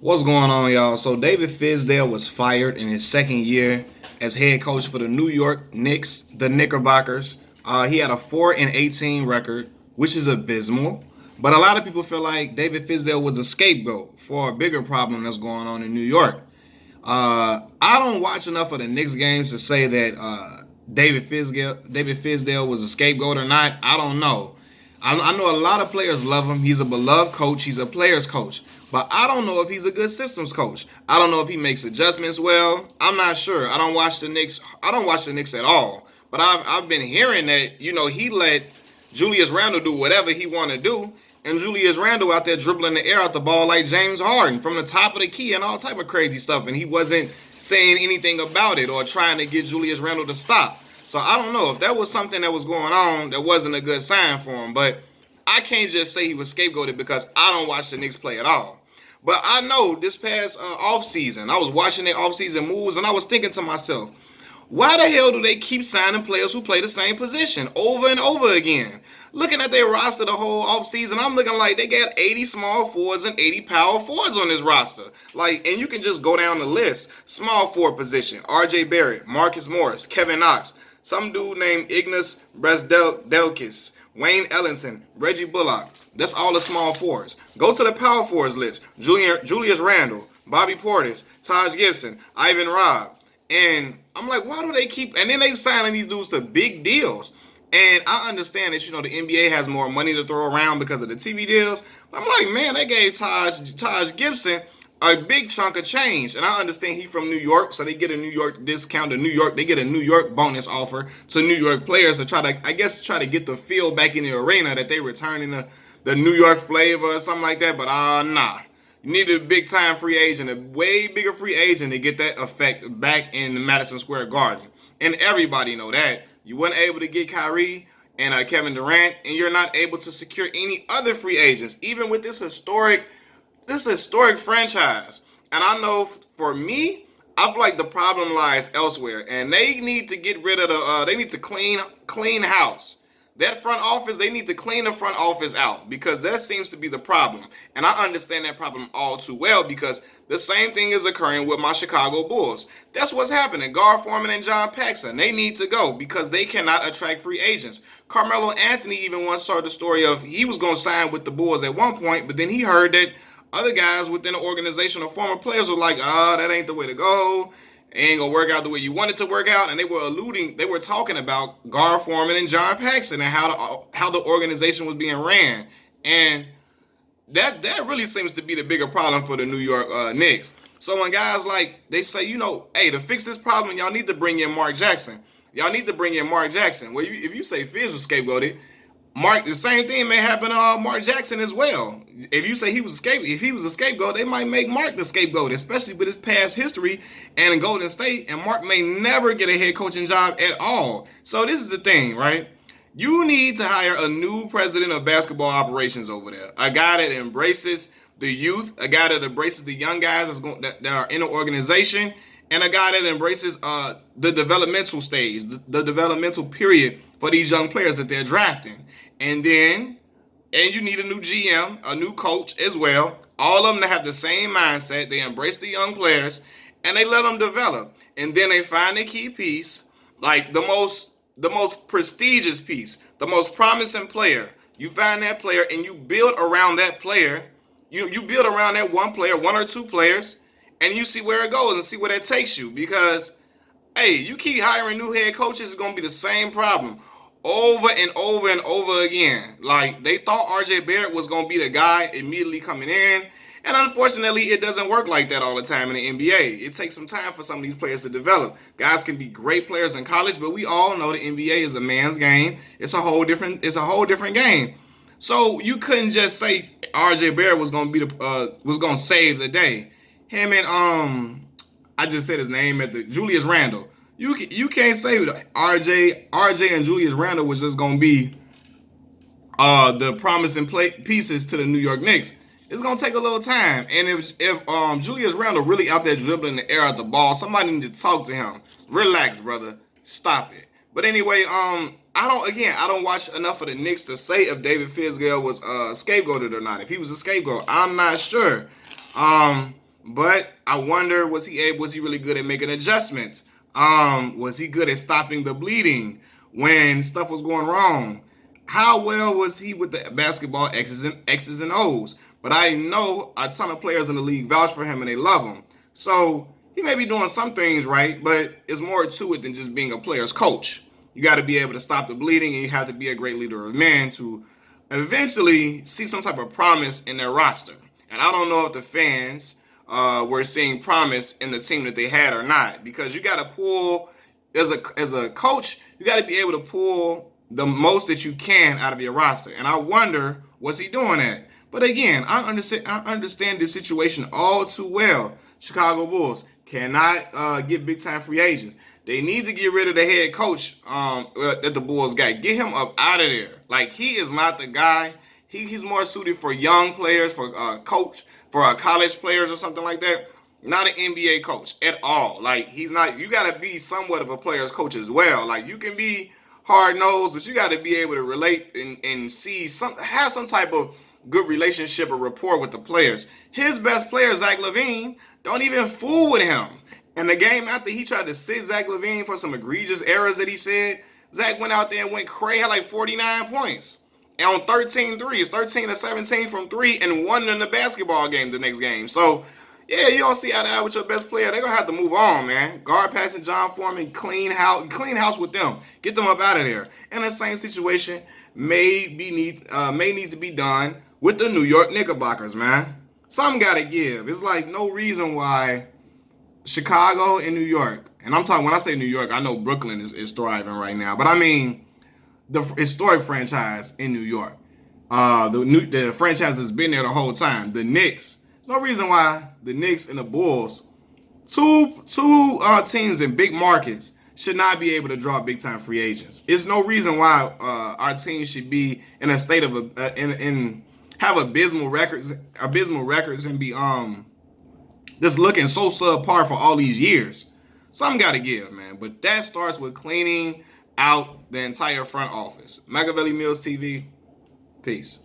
What's going on, y'all? So David Fizdale was fired in his second year as head coach for the New York Knicks, the Knickerbockers. He had a 4-18 record, which is abysmal. But a lot of people feel like David Fizdale was a scapegoat for a bigger problem that's going on in New York. I don't watch enough of the Knicks games to say that David Fizdale was a scapegoat or not. I don't know. I know a lot of players love him. He's a beloved coach. He's a player's coach. But I don't know if he's a good systems coach. I don't know if he makes adjustments well. I'm not sure. I don't watch the Knicks. I don't watch the Knicks at all. But I've been hearing that he let Julius Randle do whatever he want to do, and Julius Randle out there dribbling the air out the ball like James Harden from the top of the key and all type of crazy stuff, and he wasn't saying anything about it or trying to get Julius Randle to stop. So I don't know if that was something that was going on that wasn't a good sign for him. But I can't just say he was scapegoated because I don't watch the Knicks play at all. But I know this past offseason, I was watching their offseason moves, and I was thinking to myself, why the hell do they keep signing players who play the same position over and over again? Looking at their roster the whole offseason, I'm looking like they got 80 small forwards and 80 power forwards on this roster. And you can just go down the list. Small forward position, R.J. Barrett, Marcus Morris, Kevin Knox, some dude named Ignas Brazdelkis, Wayne Ellington, Reggie Bullock. That's all the small forwards. Go to the power forwards list. Julius Randle, Bobby Portis, Taj Gibson, Ivan Robb. And I'm like, why do they keep... And then they signing these dudes to big deals. And I understand that, the NBA has more money to throw around because of the TV deals. But I'm like, man, they gave Taj Gibson a big chunk of change. And I understand he's from New York, so they get a New York discount to New York. They get a New York bonus offer to New York players to try to get the feel back in the arena that they returning the New York flavor or something like that. But nah. You needed a big-time free agent, a way bigger free agent to get that effect back in the Madison Square Garden. And everybody know that. You weren't able to get Kyrie and Kevin Durant, and you're not able to secure any other free agents, even with this historic franchise. And I know for me, I feel like the problem lies elsewhere, and they need to get rid of they need to clean house. That front office, they need to clean the front office out because that seems to be the problem. And I understand that problem all too well because the same thing is occurring with my Chicago Bulls. That's what's happening. Gar Forman and John Paxson, they need to go because they cannot attract free agents. Carmelo Anthony even once saw the story of he was going to sign with the Bulls at one point, but then he heard that other guys within the organization or former players were like, that ain't the way to go. It ain't gonna work out the way you want it to work out, and they were talking about Gar Forman and John Paxson and how the organization was being ran, and that really seems to be the bigger problem for the New York Knicks. So when guys they say, hey, to fix this problem, y'all need to bring in Mark Jackson. Well, if you say Fizz was scapegoated, the same thing may happen to Mark Jackson as well. If you say if he was a scapegoat, they might make Mark the scapegoat, especially with his past history and in Golden State. And Mark may never get a head coaching job at all. So this is the thing, right? You need to hire a new president of basketball operations over there, a guy that embraces the youth, a guy that embraces the young guys that are in the organization, and a guy that embraces the developmental stage, the developmental period for these young players that they're drafting. And you need a new GM, a new coach as well. All of them that have the same mindset. They embrace the young players and they let them develop. And then they find a key piece, like the most prestigious piece, the most promising player. You find that player and you build around that player. You build around that one player, one or two players, and you see where it goes and see where that takes you. Because, hey, you keep hiring new head coaches, it's going to be the same problem over and over and over again. Like, they thought R.J. Barrett was going to be the guy immediately coming in. And unfortunately, it doesn't work like that all the time in the NBA. It takes some time for some of these players to develop. Guys can be great players in college, but we all know the NBA is a man's game. It's a whole different game. So you couldn't just say R.J. Barrett was going to save the day. Him and I just said his name at the Julius Randle. You can't say that RJ and Julius Randle was just gonna be the promising pieces to the New York Knicks. It's gonna take a little time, and if Julius Randle really out there dribbling the air out the ball, somebody need to talk to him. Relax, brother. Stop it. But anyway, I don't watch enough of the Knicks to say if David Fizdale was scapegoated or not. If he was a scapegoat, I'm not sure. But I wonder, was he really good at making adjustments? Was he good at stopping the bleeding when stuff was going wrong? How well was he with the basketball X's and O's? But I know a ton of players in the league vouch for him and they love him. So he may be doing some things right, but it's more to it than just being a player's coach. You got to be able to stop the bleeding, and you have to be a great leader of men to eventually see some type of promise in their roster. And I don't know if the fans were seeing promise in the team that they had or not, because you got to pull as a coach, you got to be able to pull the most that you can out of your roster. And I wonder, was he doing that? But again, I understand this situation all too well. Chicago Bulls cannot get big time free agents. They need to get rid of the head coach that the Bulls got. Get him up out of there. Like, he is not the guy. He's more suited for young players, for coach, for college players or something like that. Not an NBA coach at all. Like, he's not. You got to be somewhat of a player's coach as well. Like, you can be hard nosed, but you got to be able to relate and see have some type of good relationship or rapport with the players. His best player, Zach LaVine, don't even fool with him. And the game after he tried to sit Zach LaVine for some egregious errors that he said, Zach went out there and went crazy, had like 49 points. And on 13 threes, 13 to 17 from three, and won in the basketball game the next game. So, yeah, you don't see eye to eye with your best player. They're going to have to move on, man. Guard passing John Foreman, clean house with them. Get them up out of there. And the same situation may need to be done with the New York Knickerbockers, man. Something got to give. It's like no reason why Chicago and New York, and I'm talking, when I say New York, I know Brooklyn is thriving right now, but I mean the historic franchise in New York. The franchise has been there the whole time. The Knicks. There's no reason why the Knicks and the Bulls, two teams in big markets, should not be able to draw big time free agents. There's no reason why our team should be in a state of have abysmal records and be just looking so subpar for all these years. Something got to give, man. But that starts with cleaning out the entire front office. Machiavelli Mills TV. Peace.